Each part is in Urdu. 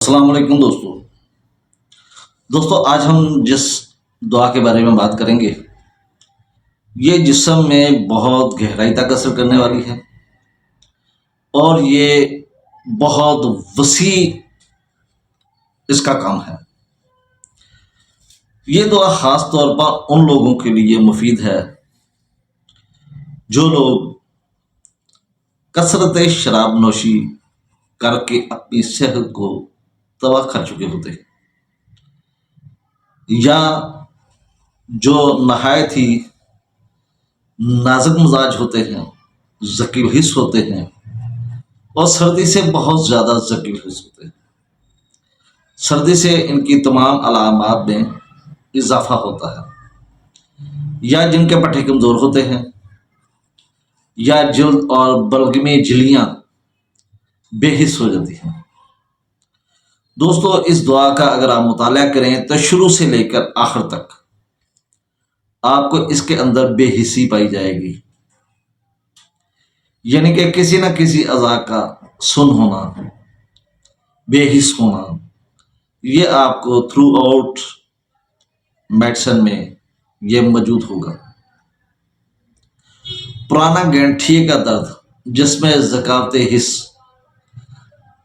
السلام علیکم دوستو آج ہم جس دعا کے بارے میں بات کریں گے یہ جسم میں بہت گہرائی تک اثر کرنے والی ہے اور یہ بہت وسیع اس کا کام ہے۔ یہ دعا خاص طور پر ان لوگوں کے لیے مفید ہے جو لوگ کثرت شراب نوشی کر کے اپنی صحت کو تباہ کر چکے ہوتے ہیں، یا جو نہایت ہی نازک مزاج ہوتے ہیں، ذکی الحس ہوتے ہیں اور سردی سے بہت زیادہ ذکی الحس ہوتے ہیں۔ سردی سے ان کی تمام علامات میں اضافہ ہوتا ہے، یا جن کے پٹھے کمزور ہوتے ہیں، یا جلد اور بلغمی جھلیاں بے حس ہو جاتی ہیں۔ دوستو اس دعا کا اگر آپ مطالعہ کریں تو شروع سے لے کر آخر تک آپ کو اس کے اندر بے حسی پائی جائے گی، یعنی کہ کسی نہ کسی اعضاء کا سن ہونا، بے حس ہونا، یہ آپ کو تھرو آؤٹ میڈیسن میں یہ موجود ہوگا۔ پرانا گینٹھیے کا درد جس میں ذکاوت حس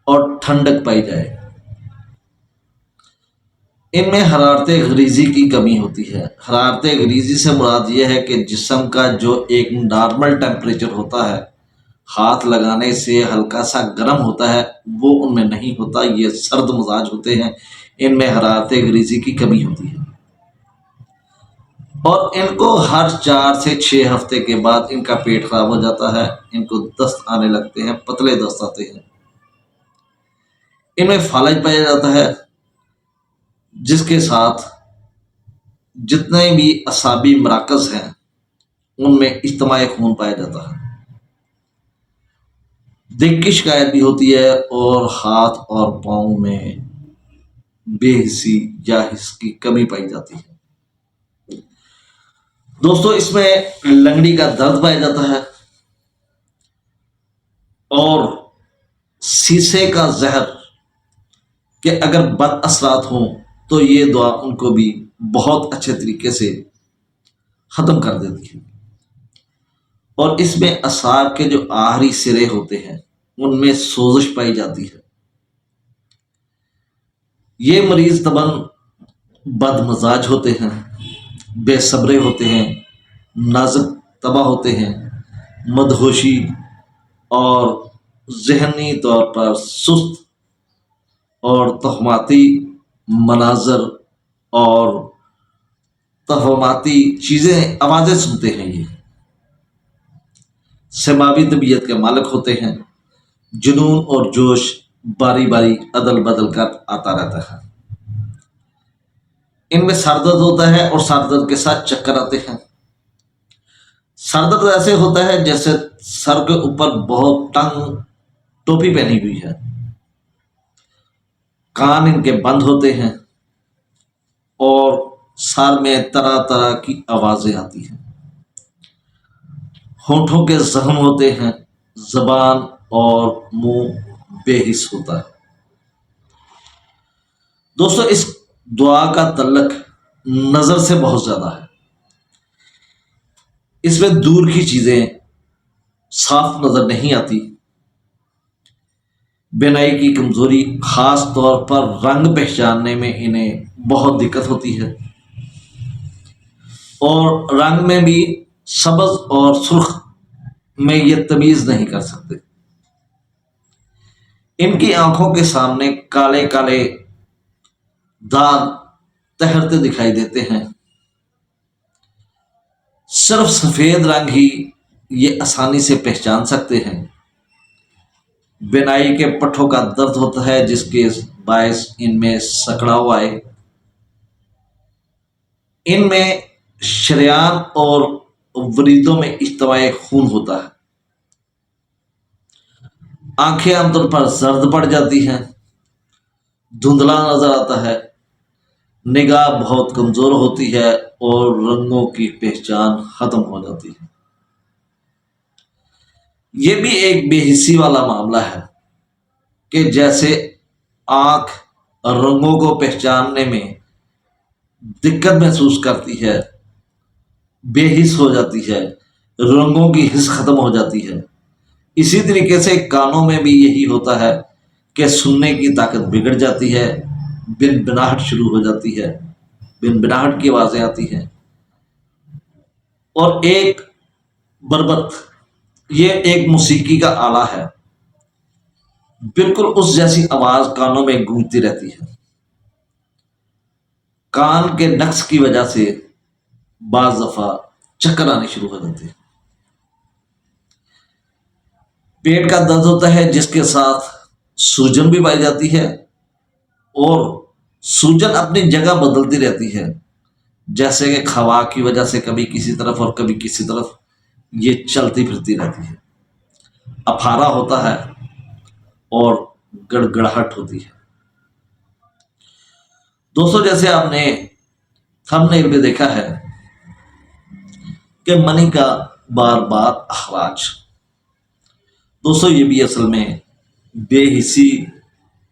اور ٹھنڈک پائی جائے، ان میں حرارت غریزی کی کمی ہوتی ہے۔ حرارت غریزی سے مراد یہ ہے کہ جسم کا جو ایک نارمل ٹیمپریچر ہوتا ہے، ہاتھ لگانے سے ہلکا سا گرم ہوتا ہے، وہ ان میں نہیں ہوتا، یہ سرد مزاج ہوتے ہیں، ان میں حرارت غریزی کی کمی ہوتی ہے اور ان کو ہر 4 سے 6 ہفتے کے بعد ان کا پیٹ خراب ہو جاتا ہے، ان کو دست آنے لگتے ہیں، پتلے دست آتے ہیں، ان میں فالج پایا جاتا ہے، جس کے ساتھ جتنے بھی اعصابی مراکز ہیں ان میں اجتماع خون پایا جاتا ہے۔ دل کی شکایت بھی ہوتی ہے اور ہاتھ اور پاؤں میں بے حسی یا حس کی کمی پائی جاتی ہے۔ دوستو اس میں لنگڑی کا درد پایا جاتا ہے اور سیسے کا زہر کہ اگر بد اثرات ہوں تو یہ دعا ان کو بھی بہت اچھے طریقے سے ختم کر دیتی ہے۔ اور اس میں اعصاب کے جو آخری سرے ہوتے ہیں ان میں سوزش پائی جاتی ہے۔ یہ مریض طبعاً بد مزاج ہوتے ہیں، بے صبرے ہوتے ہیں، نازک طبع ہوتے ہیں، مدہوشی اور ذہنی طور پر سست اور توہماتی مناظر اور توہماتی چیزیں آوازیں سنتے ہیں، یہ سماوی طبیعت کے مالک ہوتے ہیں، جنون اور جوش باری باری عدل بدل کر آتا رہتا ہے، ان میں سر درد ہوتا ہے اور سر درد کے ساتھ چکر آتے ہیں۔ سر درد ایسے ہوتا ہے جیسے سر کے اوپر بہت تنگ ٹوپی پہنی ہوئی ہے، کان ان کے بند ہوتے ہیں اور سر میں طرح طرح کی آوازیں آتی ہیں، ہونٹوں کے زخم ہوتے ہیں، زبان اور منہ بے حس ہوتا ہے۔ دوستو اس دعا کا تعلق نظر سے بہت زیادہ ہے، اس میں دور کی چیزیں صاف نظر نہیں آتی، بینائی کی کمزوری، خاص طور پر رنگ پہچاننے میں انہیں بہت دقت ہوتی ہے، اور رنگ میں بھی سبز اور سرخ میں یہ تمیز نہیں کر سکتے، ان کی آنکھوں کے سامنے کالے کالے داغ تہرتے دکھائی دیتے ہیں، صرف سفید رنگ ہی یہ آسانی سے پہچان سکتے ہیں۔ بینائی کے پٹھوں کا درد ہوتا ہے جس کے باعث ان میں سکڑاؤ آئے، ان میں شریان اور وریدوں میں اجتماع خون ہوتا ہے، آنکھیں عام طور پر زرد پڑ جاتی ہیں، دھندلا نظر آتا ہے، نگاہ بہت کمزور ہوتی ہے اور رنگوں کی پہچان ختم ہو جاتی ہے۔ یہ بھی ایک بے حسی والا معاملہ ہے کہ جیسے آنکھ اور رنگوں کو پہچاننے میں دقت محسوس کرتی ہے، بے حس ہو جاتی ہے، رنگوں کی حس ختم ہو جاتی ہے۔ اسی طریقے سے کانوں میں بھی یہی ہوتا ہے کہ سننے کی طاقت بگڑ جاتی ہے، بن بناہٹ شروع ہو جاتی ہے، بن بناہٹ کی آوازیں آتی ہیں، اور ایک بربت، یہ ایک موسیقی کا آلہ ہے، بالکل اس جیسی آواز کانوں میں گونجتی رہتی ہے۔ کان کے نقص کی وجہ سے بعض دفعہ چکر آنے شروع ہو جاتے ہیں۔ پیٹ کا درد ہوتا ہے جس کے ساتھ سوجن بھی پائی جاتی ہے، اور سوجن اپنی جگہ بدلتی رہتی ہے، جیسے کہ ہوا کی وجہ سے کبھی کسی طرف اور کبھی کسی طرف یہ چلتی پھرتی رہتی ہے۔ افارا ہوتا ہے اور گڑگڑاہٹ ہوتی ہے۔ دوستوں، جیسے آپ نے تھم نیل میں دیکھا ہے کہ منی کا بار بار اخراج، دوستوں یہ بھی اصل میں بے حسی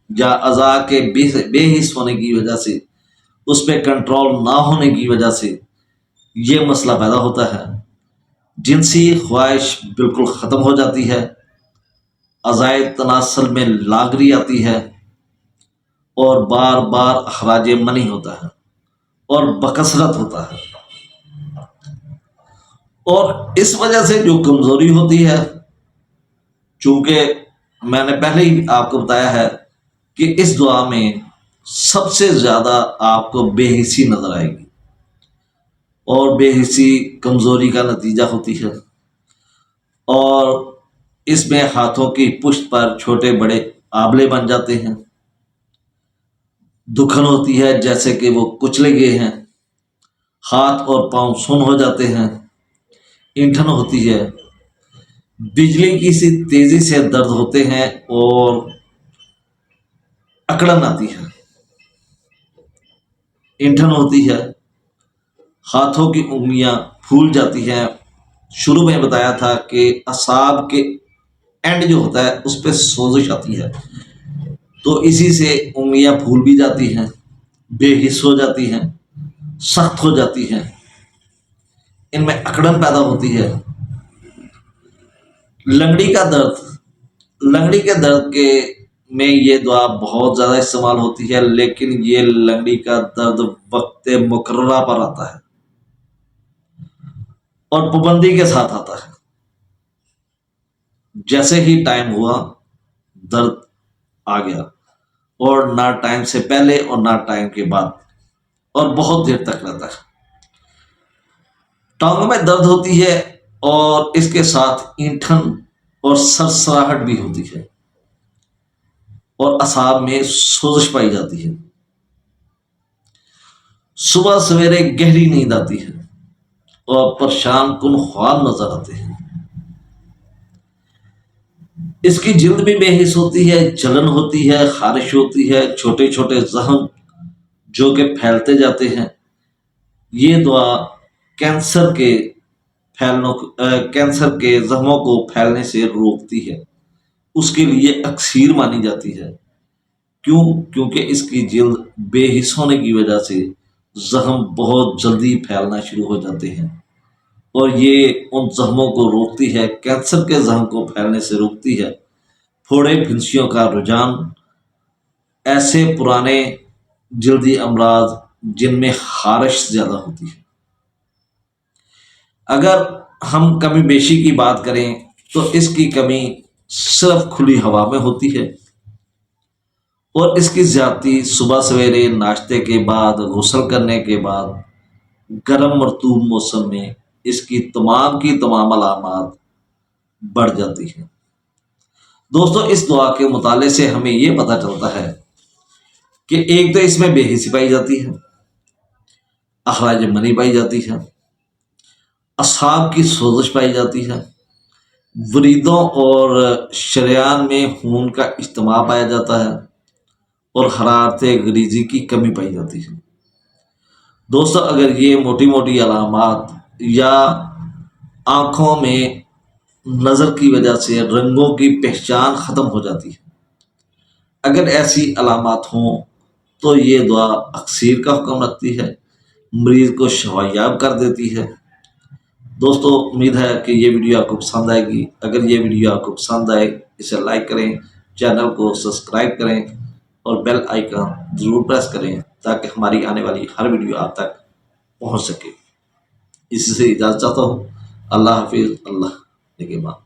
یا اعضاء کے بے حس ہونے کی وجہ سے، اس پہ کنٹرول نہ ہونے کی وجہ سے یہ مسئلہ پیدا ہوتا ہے۔ جنسی خواہش بالکل ختم ہو جاتی ہے، اعضائے تناسل میں لاغری آتی ہے، اور بار بار اخراج منی ہوتا ہے اور بکثرت ہوتا ہے۔ اور اس وجہ سے جو کمزوری ہوتی ہے، چونکہ میں نے پہلے ہی آپ کو بتایا ہے کہ اس دعا میں سب سے زیادہ آپ کو بے حسی نظر آئے گی، اور بے حسی کمزوری کا نتیجہ ہوتی ہے، اور اس میں ہاتھوں کی پشت پر چھوٹے بڑے آبلے بن جاتے ہیں، دکھن ہوتی ہے جیسے کہ وہ کچلے گئے ہیں، ہاتھ اور پاؤں سن ہو جاتے ہیں، اینٹھن ہوتی ہے، بجلی کی سی تیزی سے درد ہوتے ہیں، اور اکڑن آتی ہے، اینٹھن ہوتی ہے، ہاتھوں کی انگلیاں پھول جاتی ہیں۔ شروع میں بتایا تھا کہ اعصاب کے اینڈ جو ہوتا ہے اس پہ سوزش آتی ہے، تو اسی سے انگلیاں پھول بھی جاتی ہیں، بے حس ہو جاتی ہیں، سخت ہو جاتی ہیں، ان میں اکڑن پیدا ہوتی ہے۔ لنگڑی کا درد، لنگڑی کے درد کے میں یہ دعا بہت زیادہ استعمال ہوتی ہے، لیکن یہ لنگڑی کا درد وقت مقررہ پر آتا ہے اور پابندی کے ساتھ آتا ہے۔ جیسے ہی ٹائم ہوا درد آ گیا، اور نہ ٹائم سے پہلے اور نہ ٹائم کے بعد، اور بہت دیر تک رہتا ہے۔ ٹانگوں میں درد ہوتی ہے، اور اس کے ساتھ اینٹھن اور سرسراہٹ بھی ہوتی ہے، اور اعصاب میں سوزش پائی جاتی ہے۔ صبح سویرے گہری نیند آتی ہے، اور پریشان کن خواب نظر آتے ہیں۔ اس کی جلد بھی بے حس ہوتی ہے، جلن ہوتی ہے، خارش ہوتی ہے، چھوٹے چھوٹے زخم جو کہ پھیلتے جاتے ہیں۔ یہ دعا کینسر کے کینسر کے زخموں کو پھیلنے سے روکتی ہے، اس کے لیے اکسیر مانی جاتی ہے۔ کیونکہ اس کی جلد بے حس ہونے کی وجہ سے زخم بہت جلدی پھیلنا شروع ہو جاتے ہیں، اور یہ ان زخموں کو روکتی ہے، کینسر کے زخم کو پھیلنے سے روکتی ہے۔ پھوڑے پھنسیوں کا رجحان، ایسے پرانے جلدی امراض جن میں خارش زیادہ ہوتی ہے۔ اگر ہم کمی بیشی کی بات کریں تو اس کی کمی صرف کھلی ہوا میں ہوتی ہے، اور اس کی زیادتی صبح سویرے ناشتے کے بعد، غسل کرنے کے بعد، گرم مرطوب موسم میں اس کی تمام علامات بڑھ جاتی ہیں۔ دوستو، اس دعا کے مطالعے سے ہمیں یہ پتہ چلتا ہے کہ ایک تو اس میں بے حسی پائی جاتی ہے، اخراج منی پائی جاتی ہے، اعصاب کی سوزش پائی جاتی ہے، وریدوں اور شریان میں خون کا اجتماع پایا جاتا ہے، اور حرارت غریزی کی کمی پائی جاتی ہے۔ دوستو، اگر یہ موٹی موٹی علامات یا آنکھوں میں نظر کی وجہ سے رنگوں کی پہچان ختم ہو جاتی ہے، اگر ایسی علامات ہوں تو یہ دعا اکثیر کا حکم رکھتی ہے، مریض کو شفایاب کر دیتی ہے۔ دوستو امید ہے کہ یہ ویڈیو آپ کو پسند آئے گی۔ اگر یہ ویڈیو آپ کو پسند آئے اسے لائک کریں، چینل کو سبسکرائب کریں اور بیل آئیکن ضرور پریس کریں تاکہ ہماری آنے والی ہر ویڈیو آپ تک پہنچ سکے۔ اسی سے اجازت چاہتا ہوں۔ اللہ حافظ، اللہ نگہبان۔